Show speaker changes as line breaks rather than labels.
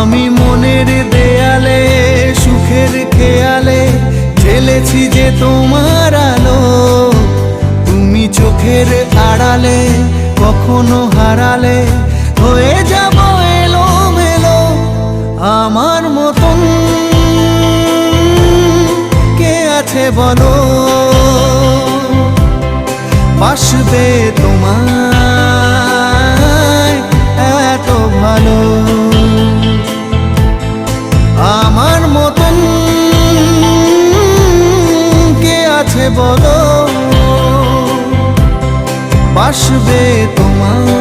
আমি মনের দেয়ালে সুখের খেয়ালে ঢেলেছি যে তোমার আলো। তুমি চোখের আড়ালে কখনো হারালে হয়ে যাব এলোমেলো। আমার মতন কে আছে বলো, বাসবে তোমায় এত ভালো। আমার মতন কে আছে বলো, বাসবে তোমায়।